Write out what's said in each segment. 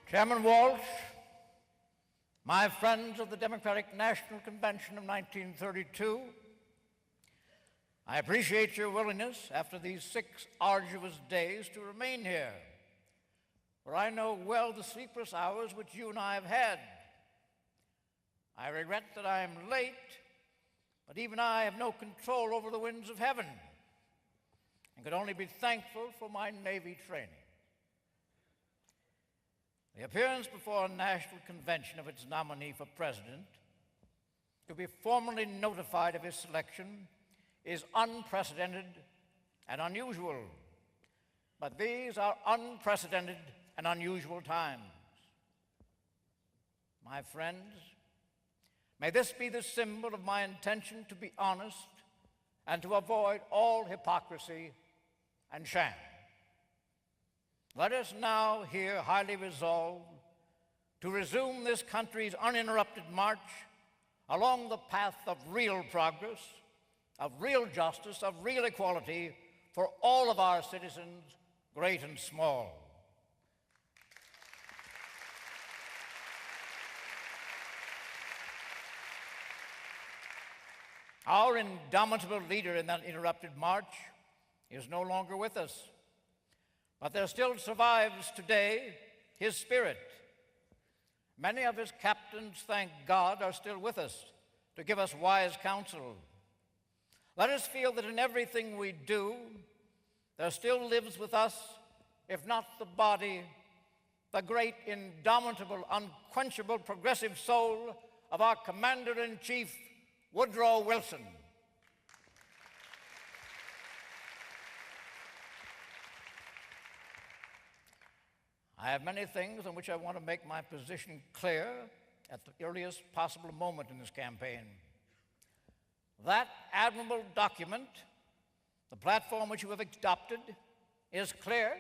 Chairman Walsh, my friends of the Democratic National Convention of 1932, I appreciate your willingness after these 6 arduous days to remain here, for I know well the sleepless hours which you and I have had. I regret that I am late, but even I have no control over the winds of heaven and could only be thankful for my Navy training. The appearance before a national convention of its nominee for president to be formally notified of his selection is unprecedented and unusual. But these are unprecedented and unusual times. My friends, may this be the symbol of my intention to be honest and to avoid all hypocrisy and sham. Let us now here highly resolve to resume this country's uninterrupted march along the path of real progress, of real justice, of real equality for all of our citizens, great and small. Our indomitable leader in that interrupted march is no longer with us. But there still survives today his spirit. Many of his captains, thank God, are still with us to give us wise counsel. Let us feel that in everything we do, there still lives with us, if not the body, the great, indomitable, unquenchable, progressive soul of our Commander-in-Chief, Woodrow Wilson. I have many things on which I want to make my position clear at the earliest possible moment in this campaign. That admirable document, the platform which you have adopted, is clear,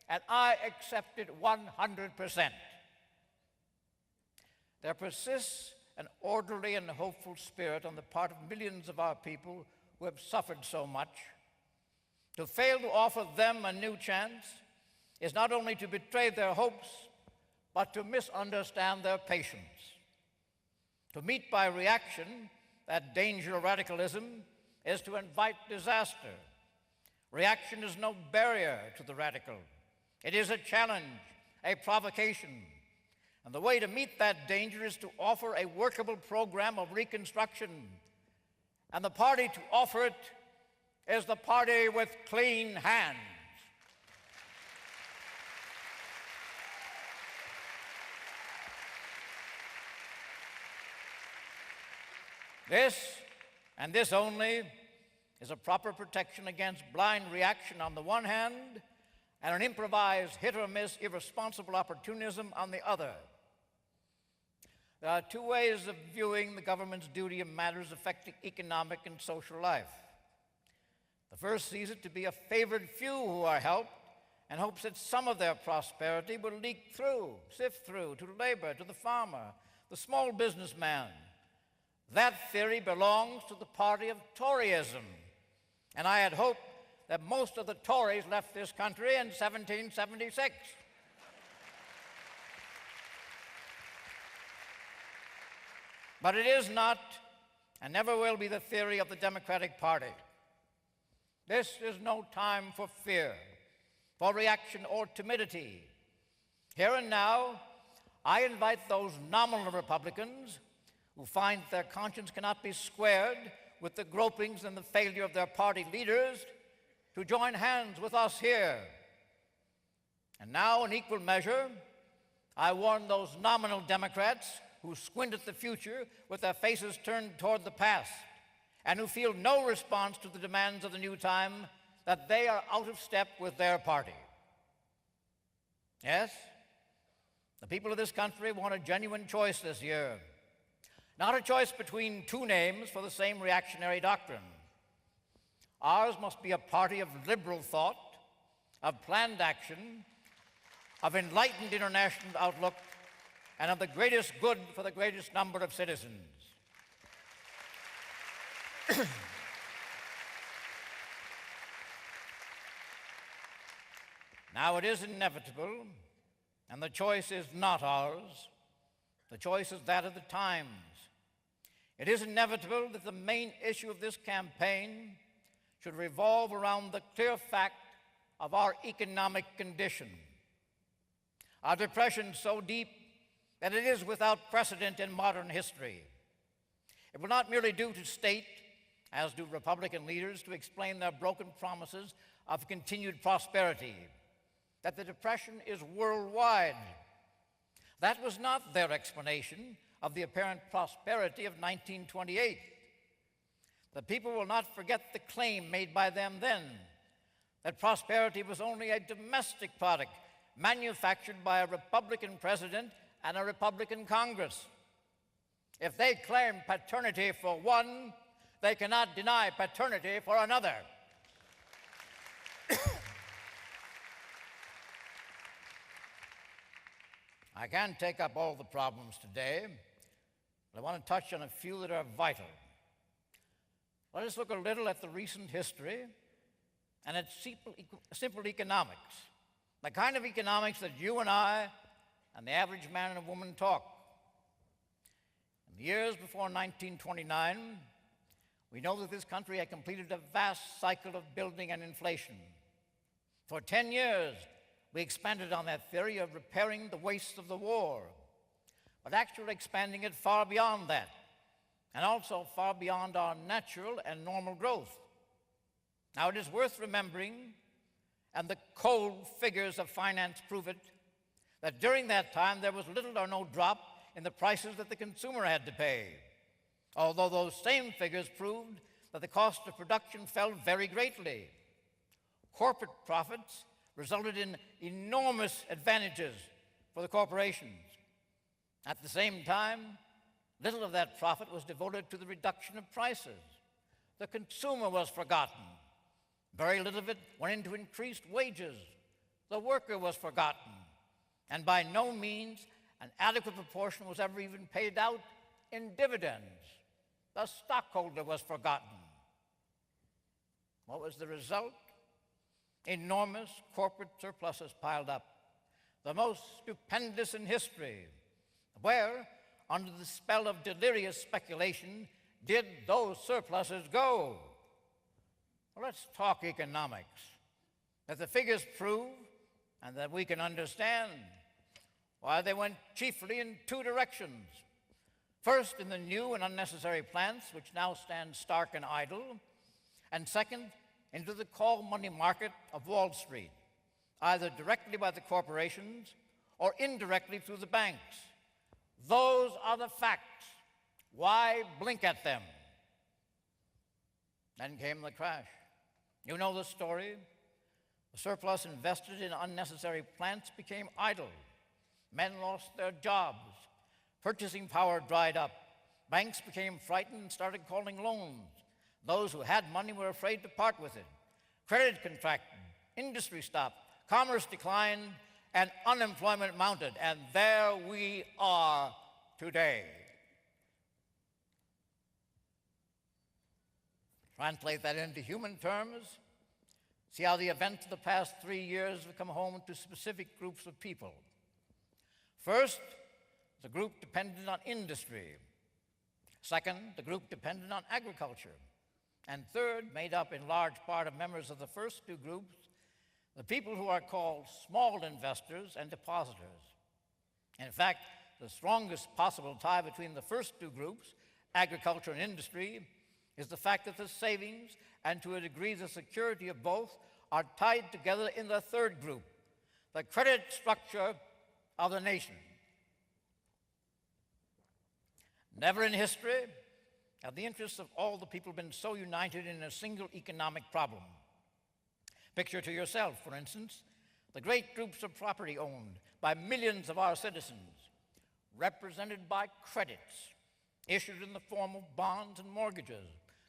and I accept it 100%. There persists an orderly and hopeful spirit on the part of millions of our people who have suffered so much. To fail to offer them a new chance is not only to betray their hopes, but to misunderstand their patience. To meet by reaction that danger of radicalism is to invite disaster. Reaction is no barrier to the radical. It is a challenge, a provocation. And the way to meet that danger is to offer a workable program of reconstruction. And the party to offer it is the party with clean hands. This, and this only, is a proper protection against blind reaction on the one hand, and an improvised, hit-or-miss, irresponsible opportunism on the other. There are 2 ways of viewing the government's duty in matters affecting economic and social life. The first sees it to be a favored few who are helped and hopes that some of their prosperity will leak through, sift through, to labor, to the farmer, the small businessman. That theory belongs to the party of Toryism, and I had hoped that most of the Tories left this country in 1776. But it is not, and never will be, the theory of the Democratic Party. This is no time for fear, for reaction or timidity. Here and now, I invite those nominal Republicans who find their conscience cannot be squared with the gropings and the failure of their party leaders to join hands with us here. And now, in equal measure, I warn those nominal Democrats who squint at the future with their faces turned toward the past and who feel no response to the demands of the new time, that they are out of step with their party. Yes, The people of this country want a genuine choice this year, not a choice between two names for the same reactionary doctrine. Ours must be a party of liberal thought, of planned action, of enlightened international outlook, and of the greatest good for the greatest number of citizens. Now it is inevitable, and the choice is not ours. The choice is that of the times. It is inevitable that the main issue of this campaign should revolve around the clear fact of our economic condition. Our depression so deep that it is without precedent in modern history. It will not merely do to state, as do Republican leaders, to explain their broken promises of continued prosperity, that the depression is worldwide. That was not their explanation of the apparent prosperity of 1928. The people will not forget the claim made by them then, that prosperity was only a domestic product manufactured by a Republican president and a Republican Congress. If they claim paternity for one, they cannot deny paternity for another. I can't take up all the problems today, but I want to touch on a few that are vital. Let us look a little at the recent history and at simple economics, the kind of economics that you and I and the average man and woman talk. In the years before 1929, we know that this country had completed a vast cycle of building and inflation. For 10 years, we expanded on that theory of repairing the wastes of the war, but actually expanding it far beyond that, and also far beyond our natural and normal growth. Now, it is worth remembering, and the cold figures of finance prove it, that during that time there was little or no drop in the prices that the consumer had to pay, although those same figures proved that the cost of production fell very greatly. Corporate profits resulted in enormous advantages for the corporations. At the same time, little of that profit was devoted to the reduction of prices. The consumer was forgotten. Very little of it went into increased wages. The worker was forgotten. And by no means an adequate proportion was ever even paid out in dividends. The stockholder was forgotten. What was the result? Enormous corporate surpluses piled up, the most stupendous in history. Where, under the spell of delirious speculation, did those surpluses go? Well, let's talk economics, that the figures prove and that we can understand why they went chiefly in two directions. First, in the new and unnecessary plants, which now stand stark and idle, and second, into the call money market of Wall Street, either directly by the corporations or indirectly through the banks. Those are the facts. Why blink at them? Then came the crash. You know the story. The surplus invested in unnecessary plants became idle. Men lost their jobs. Purchasing power dried up. Banks became frightened and started calling loans. Those who had money were afraid to part with it. Credit contracted, industry stopped, commerce declined, and unemployment mounted. And there we are today. Translate that into human terms. See how the events of the past 3 years have come home to specific groups of people. First, the group dependent on industry. Second, the group dependent on agriculture. And third, made up in large part of members of the first two groups, the people who are called small investors and depositors. In fact, the strongest possible tie between the first two groups, agriculture and industry, is the fact that the savings, and to a degree the security of both, are tied together in the third group, the credit structure of the nation. Never in history have the interests of all the people been so united in a single economic problem. Picture to yourself, for instance, the great groups of property owned by millions of our citizens, represented by credits issued in the form of bonds and mortgages,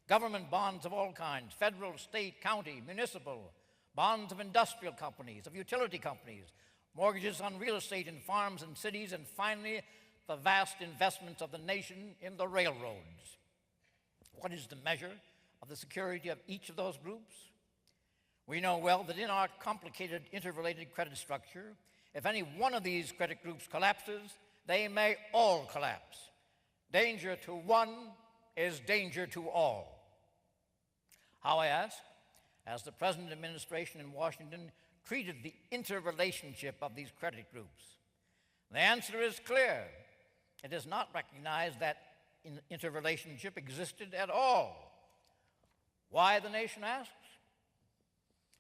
government bonds of all kinds, federal, state, county, municipal, bonds of industrial companies, of utility companies, mortgages on real estate in farms and cities, and finally, the vast investments of the nation in the railroads. What is the measure of the security of each of those groups? We know well that in our complicated interrelated credit structure, if any one of these credit groups collapses, they may all collapse. Danger to one is danger to all. How, I ask, has the present administration in Washington treated the interrelationship of these credit groups? The answer is clear. It does not recognize that interrelationship existed at all. Why, the nation asks?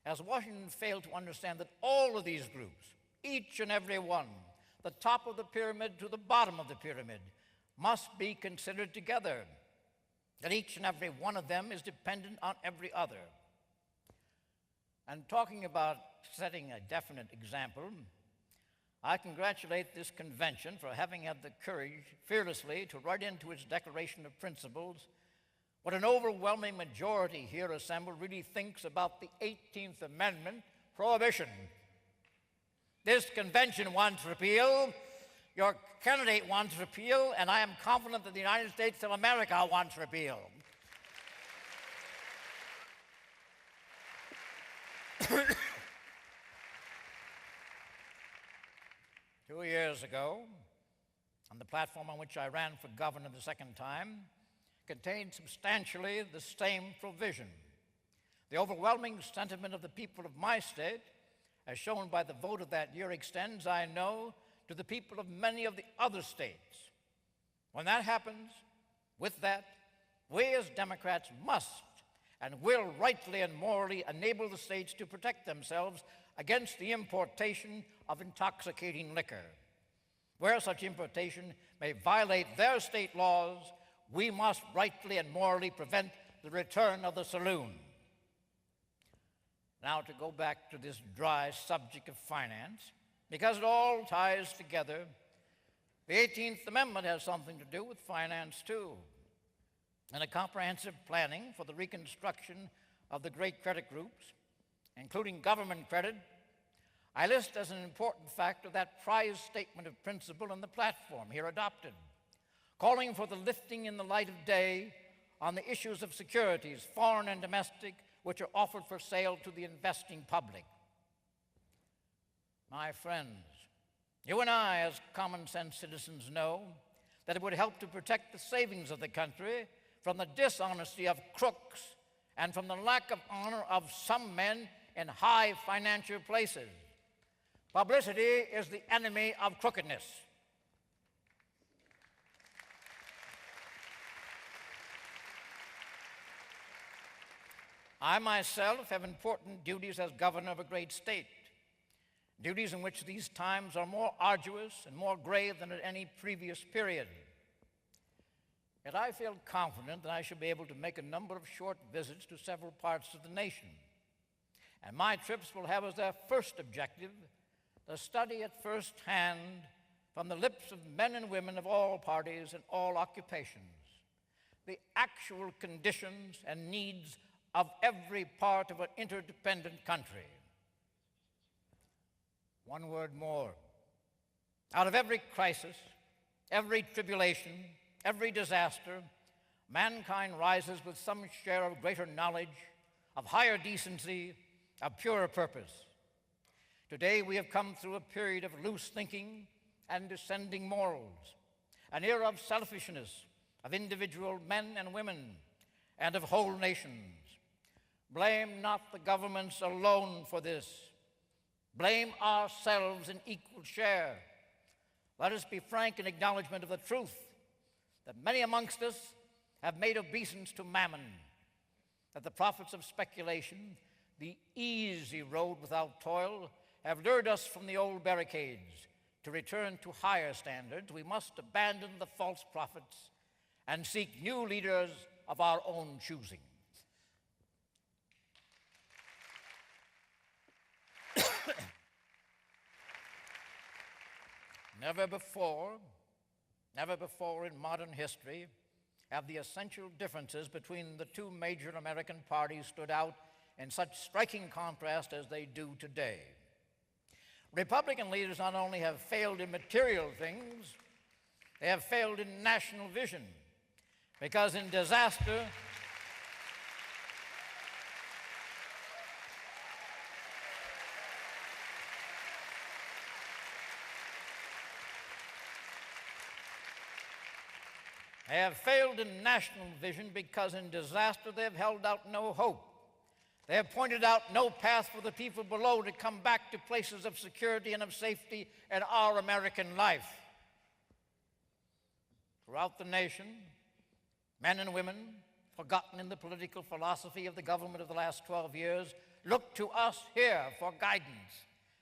Has Washington failed to understand that all of these groups, each and every one, the top of the pyramid to the bottom of the pyramid, must be considered together, that each and every one of them is dependent on every other? And talking about setting a definite example, I congratulate this convention for having had the courage fearlessly to write into its Declaration of Principles what an overwhelming majority here assembled really thinks about the 18th Amendment prohibition. This convention wants repeal, your candidate wants repeal, and I am confident that the United States of America wants repeal. 2 years ago, on the platform on which I ran for governor the second time, contained substantially the same provision. The overwhelming sentiment of the people of my state, as shown by the vote of that year, extends, I know, to the people of many of the other states. When that happens, with that, we as Democrats must and will rightly and morally enable the states to protect themselves against the importation of intoxicating liquor. Where such importation may violate their state laws, we must rightly and morally prevent the return of the saloon. Now, to go back to this dry subject of finance, because it all ties together, the 18th Amendment has something to do with finance too. In a comprehensive planning for the reconstruction of the great credit groups, including government credit, I list as an important factor that prize statement of principle in the platform here adopted, calling for the lifting in the light of day on the issues of securities, foreign and domestic, which are offered for sale to the investing public. My friends, you and I, as common sense citizens, know that it would help to protect the savings of the country from the dishonesty of crooks and from the lack of honor of some men in high financial places. Publicity is the enemy of crookedness. I myself have important duties as governor of a great state, duties in which these times are more arduous and more grave than at any previous period. Yet I feel confident that I shall be able to make a number of short visits to several parts of the nation. And my trips will have as their first objective the study at first hand, from the lips of men and women of all parties and all occupations, the actual conditions and needs of every part of an interdependent country. One word more. Out of every crisis, every tribulation, every disaster, mankind rises with some share of greater knowledge, of higher decency, of purer purpose. Today we have come through a period of loose thinking and descending morals, an era of selfishness, of individual men and women, and of whole nations. Blame not the governments alone for this. Blame ourselves in equal share. Let us be frank in acknowledgement of the truth that many amongst us have made obeisance to mammon, that the profits of speculation, the easy road without toil, have lured us from the old barricades. To return to higher standards, we must abandon the false prophets and seek new leaders of our own choosing. Never before in modern history have the essential differences between the two major American parties stood out in such striking contrast as they do today. Republican leaders not only have failed in material things, they have failed in national vision, because in disaster, they have failed in national vision because in disaster they have held out no hope. They have pointed out no path for the people below to come back to places of security and of safety in our American life. Throughout the nation, men and women, forgotten in the political philosophy of the government of the last 12 years, look to us here for guidance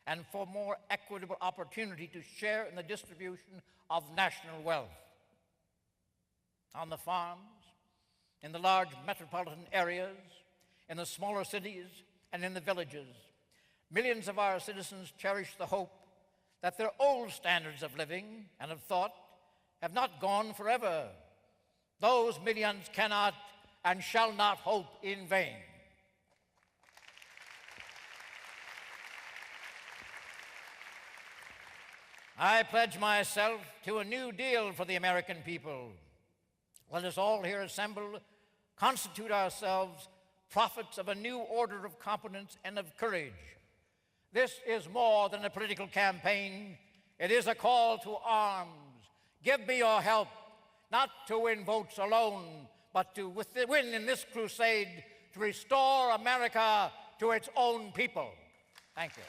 and for more equitable opportunity to share in the distribution of national wealth. On the farms, in the large metropolitan areas, in the smaller cities, and in the villages, millions of our citizens cherish the hope that their old standards of living and of thought have not gone forever. Those millions cannot and shall not hope in vain. I pledge myself to a new deal for the American people. Let us all here assembled constitute ourselves prophets of a new order of competence and of courage. This is more than a political campaign. It is a call to arms. Give me your help, not to win votes alone, but to win in this crusade to restore America to its own people. Thank you.